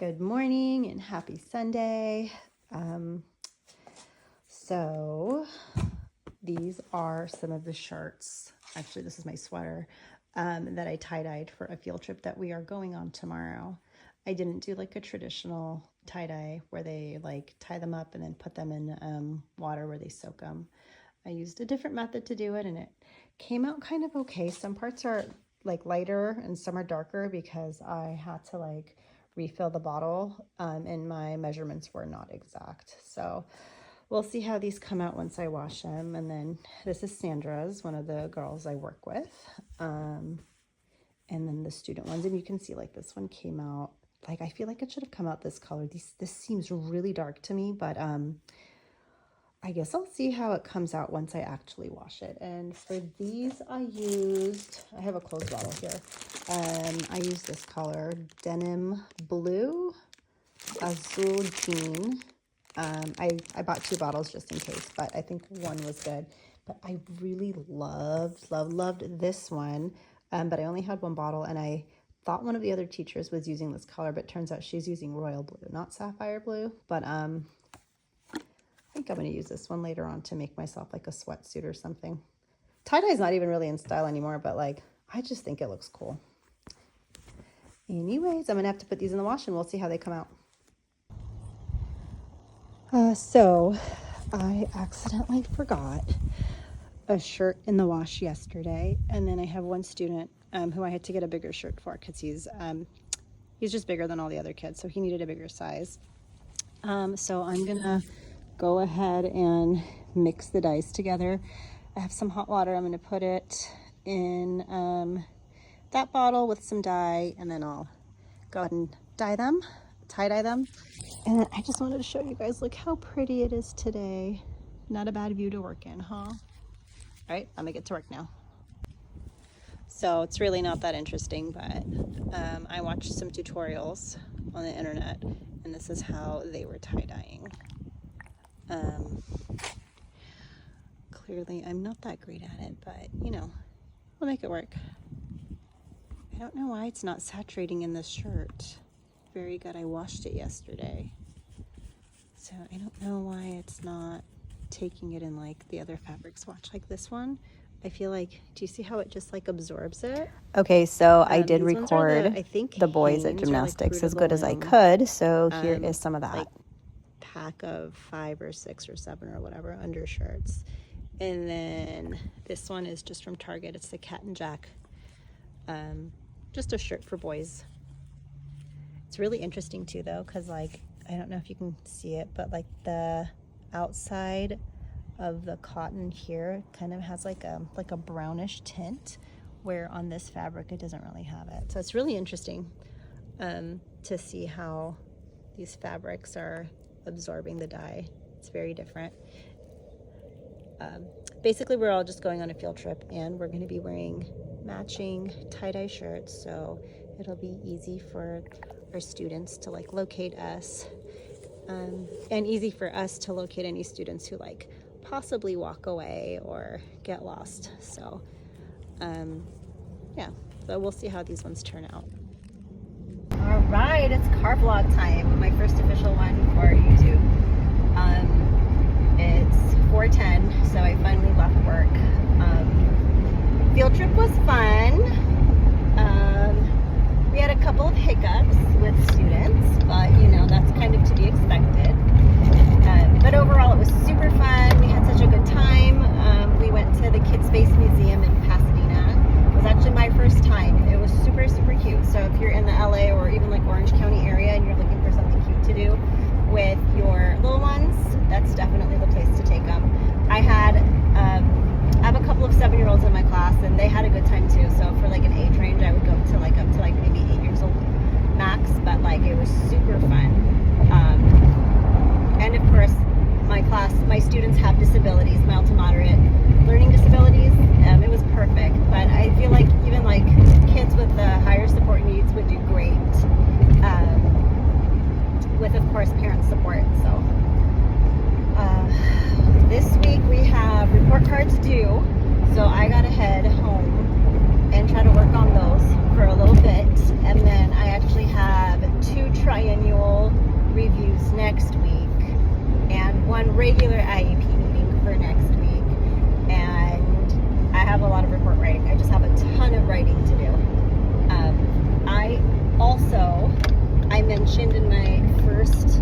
Good morning and happy Sunday. So these are some of the shirts. Actually, this is my sweater that I tie-dyed for a field trip that we are going on tomorrow. I didn't do like a traditional tie-dye where they like tie them up and then put them in water where they soak them. I used a different method to do it and it came out kind of okay. Some parts are like lighter and some are darker because I had to like refill the bottle and my measurements were not exact. So we'll see how these come out once I wash them. And then this is Sandra's, one of the girls I work with. And then the student ones, and you can see like this one came out, like I feel like it should have come out this color. This seems really dark to me, but I guess I'll see how it comes out once I actually wash it. And for these I have a closed bottle here. I used this color, denim blue, azul jean. I bought 2 bottles just in case, but I think one was good. But I really loved this one. But I only had 1 bottle and I thought one of the other teachers was using this color, but it turns out she's using royal blue, not sapphire blue. But I think I'm going to use this one later on to make myself like a sweatsuit or something. Tie-dye is not even really in style anymore, but like I just think it looks cool. Anyways, I'm going to have to put these in the wash and we'll see how they come out. So I accidentally forgot a shirt in the wash yesterday, and then I have one student who I had to get a bigger shirt for because he's just bigger than all the other kids, so he needed a bigger size. So I'm gonna go ahead and mix the dyes together. I have some hot water. I'm gonna put it in that bottle with some dye, and then I'll go ahead and tie-dye them. And then I just wanted to show you guys, look how pretty it is today. Not a bad view to work in, huh? All right, I'm gonna get to work now. So it's really not that interesting, but I watched some tutorials on the internet, and this is how they were tie-dyeing. Clearly, I'm not that great at it, but you know, we'll make it work. I don't know why it's not saturating in this shirt. Very good. I washed it yesterday, so I don't know why it's not taking it in like the other fabrics. Watch, like this one, I feel like, do you see how it just like absorbs it? Okay, so I did record the boys at gymnastics as good as I could, so here is some of that. Like pack of 5 or 6 or 7 or whatever undershirts. And then this one is just from Target. It's the Cat and Jack, just a shirt for boys. It's really interesting too though, because like, I don't know if you can see it, but like the outside of the cotton here kind of has like a brownish tint, where on this fabric it doesn't really have it. So it's really interesting to see how these fabrics are absorbing the dye. It's very different. Basically, we're all just going on a field trip, and we're going to be wearing matching tie-dye shirts, so it'll be easy for our students to like locate us, and easy for us to locate any students who like possibly walk away or get lost. So yeah, so we'll see how these ones turn out. All right, it's car vlog time, my first official one for YouTube. It's 4:10, so I finally left work. Field trip was fun. We had a couple of hiccups with students, but you know, that's kind of to be expected. But overall it was super fun. We had such a good time. We went to the Kid Space Museum in Pasadena. It was actually my first time. It was super, super cute. So if you're in the LA or even like Orange County area and you're looking for something cute to do with your little ones, that's definitely the place to take them. I have a couple of 7-year-olds in my class, and they had a good time too. So for like an age range, I would go to like up to like maybe 8 years old max, but like it was super fun. And of course, my students have disabilities, mild to moderate learning disabilities. It was perfect, but I feel like even like kids with the higher support needs would do great, with of course parent support. So this week we have report cards due, so I gotta head home and try to work on those for a little bit, and then I actually have 2 trips triennial reviews next week and one regular IEP meeting for next week, and I have a lot of report writing. I just have a ton of writing to do. I mentioned in my first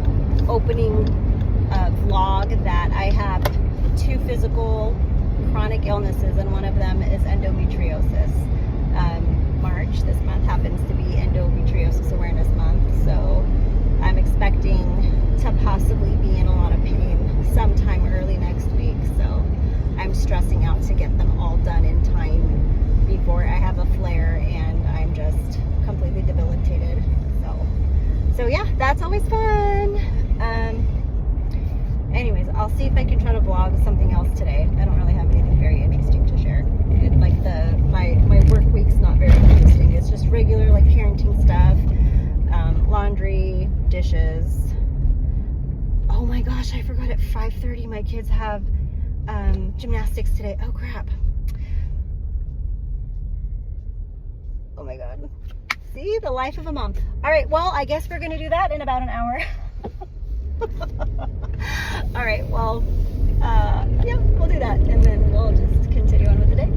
opening vlog that I have 2 physical chronic illnesses, and one of them is endometriosis. March this month happens to be Endometriosis Awareness Month, so I'm expecting to possibly be in a lot of pain sometime early next week, so I'm stressing out to get them all done in time before I have a flare and I'm just completely debilitated. So yeah, that's always fun. Anyways, I'll see if I can try to vlog something else today. I don't really have anything very interesting to share. My work week's not very interesting. It's just regular like parenting stuff, laundry, dishes. Oh my gosh, I forgot at 5:30 my kids have gymnastics today. Oh crap. Oh my god. See, the life of a mom. All right, well, I guess we're gonna do that in about an hour. All right, well, yeah, we'll do that, and then we'll just continue on with the day.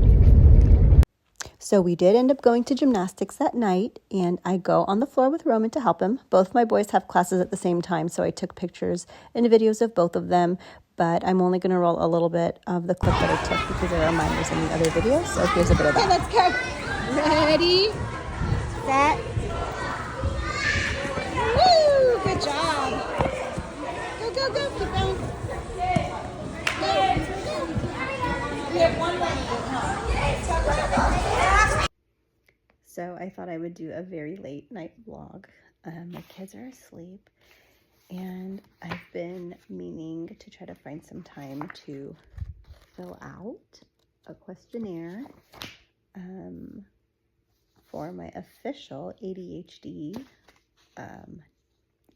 So we did end up going to gymnastics that night, and I go on the floor with Roman to help him. Both my boys have classes at the same time, so I took pictures and videos of both of them, but I'm only going to roll a little bit of the clip that I took because there are minors in the other videos, so here's a bit of that. Okay, let's go. Ready, set. Woo, good job. Go, go, go, keep going. We have one leg. So I thought I would do a very late night vlog. My kids are asleep, and I've been meaning to try to find some time to fill out a questionnaire for my official ADHD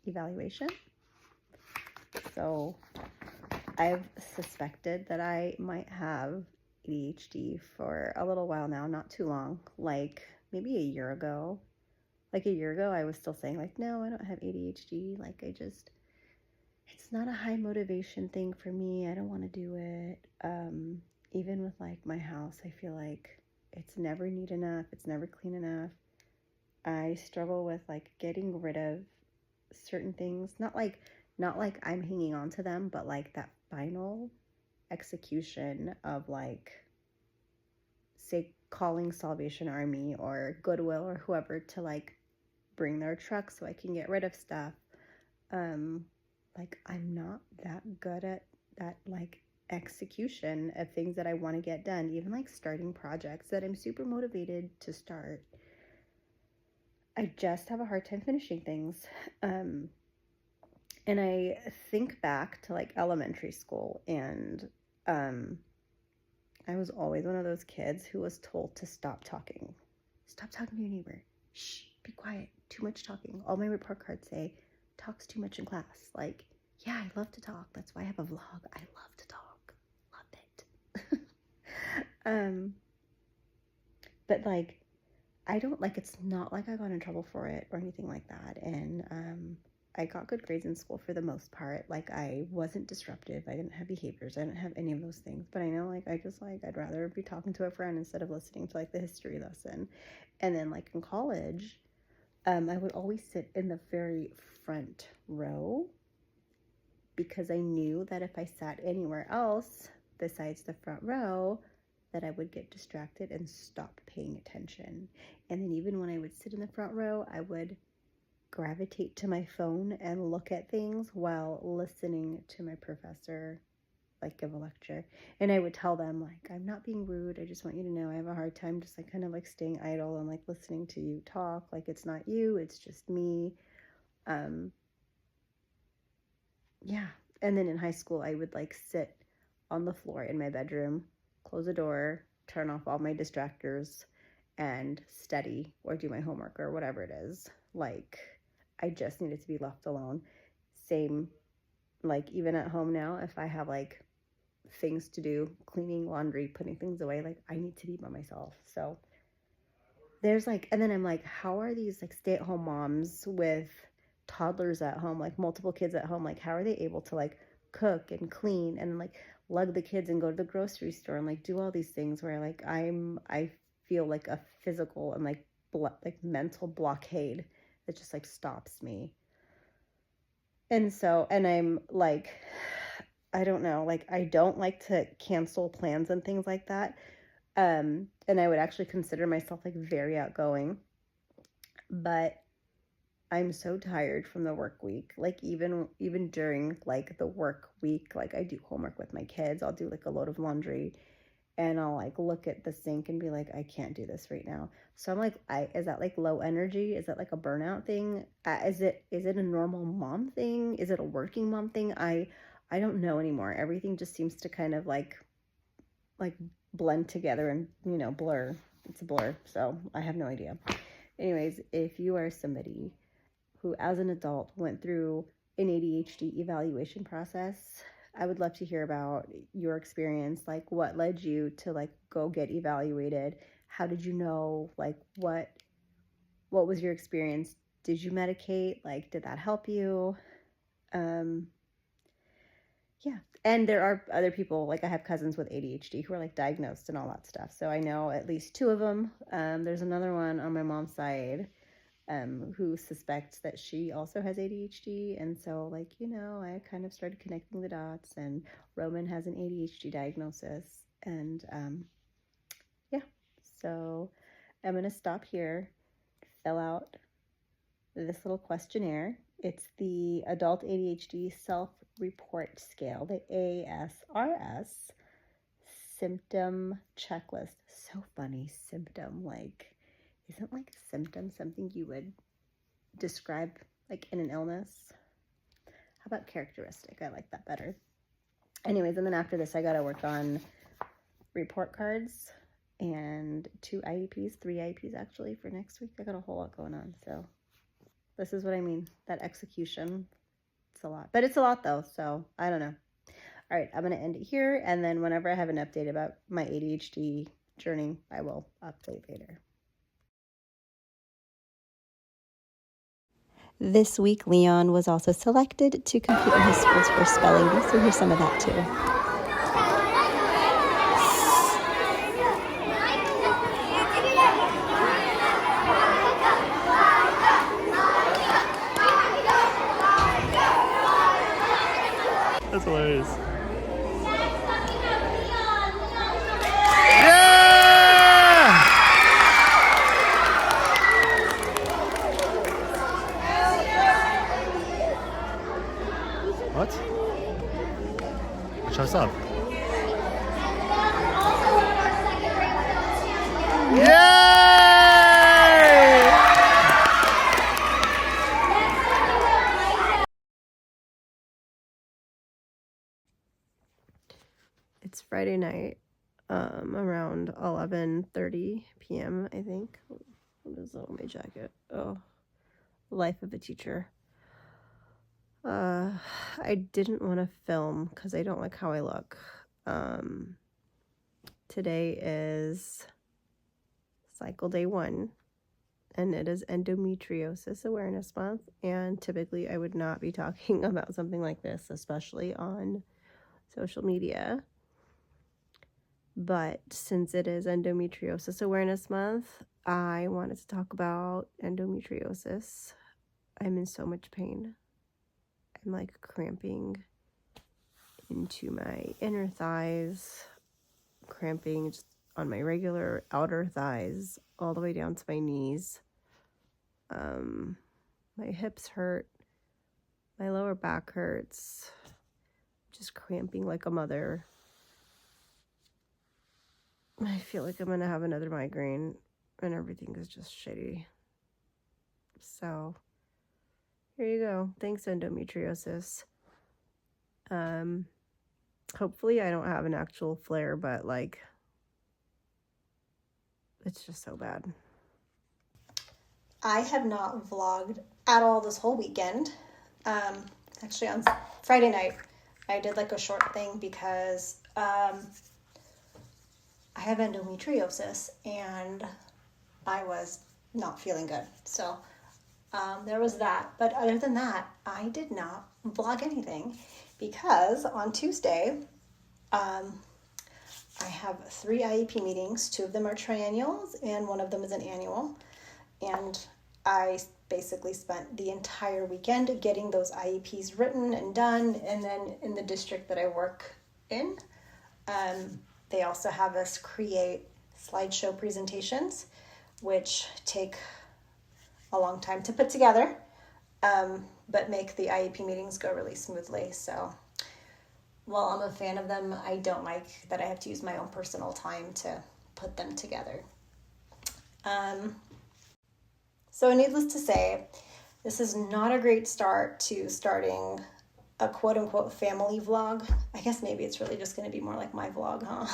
evaluation. So I've suspected that I might have ADHD for a little while now, not too long, like maybe a year ago. Like a year ago, I was still saying like, no, I don't have ADHD. Like it's not a high motivation thing for me. I don't want to do it. Even with like my house, I feel like it's never neat enough. It's never clean enough. I struggle with like getting rid of certain things. Not like I'm hanging on to them, but like that final execution of like, say, calling Salvation Army or Goodwill or whoever to like bring their truck so I can get rid of stuff. Like I'm not that good at that like execution of things that I want to get done, even like starting projects that I'm super motivated to start. I just have a hard time finishing things. And I think back to like elementary school, and I was always one of those kids who was told to stop talking. Stop talking to your neighbor. Shh, be quiet. Too much talking. All my report cards say, talks too much in class. Like, yeah, I love to talk. That's why I have a vlog. I love to talk. Love it. But like, I don't, like, it's not like I got in trouble for it or anything like that. And I got good grades in school for the most part. Like, I wasn't disruptive. I didn't have behaviors. I didn't have any of those things. But I know, like, I'd rather be talking to a friend instead of listening to, like, the history lesson. And then, like, in college, I would always sit in the very front row because I knew that if I sat anywhere else besides the front row, that I would get distracted and stop paying attention. And then even when I would sit in the front row, I would gravitate to my phone and look at things while listening to my professor like give a lecture. And I would tell them like, I'm not being rude, I just want you to know I have a hard time just like kind of like staying idle and like listening to you talk. Like, it's not you, it's just me. Yeah. And then in high school, I would like sit on the floor in my bedroom, close the door, turn off all my distractors, and study or do my homework or whatever it is. Like, I just needed to be left alone. Same, like, even at home now, if I have like things to do, cleaning, laundry, putting things away, like, I need to be by myself. So there's like, and then I'm like, how are these like stay-at-home moms with toddlers at home, like multiple kids at home, like how are they able to like cook and clean and like lug the kids and go to the grocery store and like do all these things where like I feel like a physical and like mental blockade that just like stops me. And so, and I'm like, I don't know, like I don't like to cancel plans and things like that. And I would actually consider myself like very outgoing, but I'm so tired from the work week. Like even during like the work week, like I do homework with my kids. I'll do like a load of laundry and I'll like look at the sink and be like, I can't do this right now. So I'm like, is that like low energy? Is that like a burnout thing? Is it a normal mom thing? Is it a working mom thing? I don't know anymore. Everything just seems to kind of like blend together and, you know, blur. It's a blur. So I have no idea. Anyways, if you are somebody who as an adult went through an ADHD evaluation process, I would love to hear about your experience. Like what led you to like go get evaluated? How did you know? Like what was your experience? Did you medicate? Like did that help you? Yeah. And there are other people, like I have cousins with ADHD who are like diagnosed and all that stuff. So I know at least 2 of them. There's another one on my mom's side who suspects that she also has ADHD. And so like, you know, I kind of started connecting the dots, and Roman has an ADHD diagnosis. And yeah, so I'm going to stop here, fill out this little questionnaire. It's the Adult ADHD Self-Report Scale, the ASRS symptom checklist. So funny, symptom. Like, isn't like symptom something you would describe like in an illness? How about characteristic? I like that better. Anyways, and then after this, I got to work on report cards and 2 IEPs, 3 IEPs actually for next week. I got a whole lot going on, so this is what I mean, that execution. It's a lot, but it's a lot though, so I don't know. All right, I'm going to end it here, and then whenever I have an update about my ADHD journey, I will update later. This week, Leon was also selected to compete in his school's first spelling bee, so here's some of that too. That's hilarious. What? Shut up. Yay! It's Friday night, around 11:30 p.m., I think. What is that on my jacket? Oh, life of a teacher. I didn't want to film because I don't like how I look. Today is cycle day 1, and it is endometriosis awareness month, and typically I would not be talking about something like this, especially on social media. But since it is endometriosis awareness month, I wanted to talk about endometriosis. I'm in so much pain. I'm like cramping into my inner thighs, cramping just on my regular outer thighs, all the way down to my knees. My hips hurt, my lower back hurts, just cramping like a mother. I feel like I'm gonna have another migraine, and everything is just shitty. So here you go. Thanks, endometriosis. Hopefully I don't have an actual flare, but like, it's just so bad. I have not vlogged at all this whole weekend. Actually on Friday night, I did like a short thing because I have endometriosis and I was not feeling good. So There was that. But other than that, I did not vlog anything because on Tuesday, I have 3 IEP meetings. 2 of them are triennials and 1 of them is an annual. And I basically spent the entire weekend getting those IEPs written and done. And then in the district that I work in, they also have us create slideshow presentations, which take a long time to put together, but make the IEP meetings go really smoothly. So while I'm a fan of them, I don't like that I have to use my own personal time to put them together. So needless to say, this is not a great start to starting a quote-unquote family vlog. I guess maybe it's really just going to be more like my vlog, huh?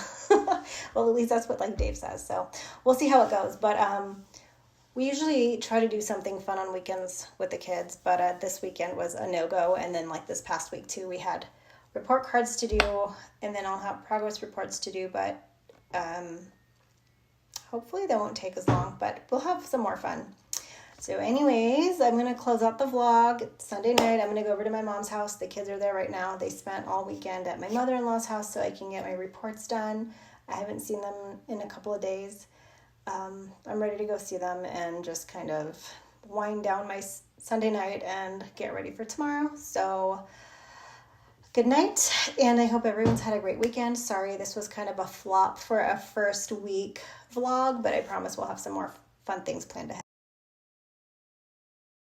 Well, at least that's what like Dave says, so we'll see how it goes. But we usually try to do something fun on weekends with the kids, but this weekend was a no-go. And then like this past week too, we had report cards to do, and then I'll have progress reports to do, but hopefully they won't take as long, but we'll have some more fun. So anyways, I'm going to close out the vlog. It's Sunday night. I'm going to go over to my mom's house. The kids are there right now. They spent all weekend at my mother-in-law's house so I can get my reports done. I haven't seen them in a couple of days. I'm ready to go see them and just kind of wind down my Sunday night and get ready for tomorrow. So good night, and I hope everyone's had a great weekend. Sorry, this was kind of a flop for a first week vlog, but I promise we'll have some more fun things planned ahead.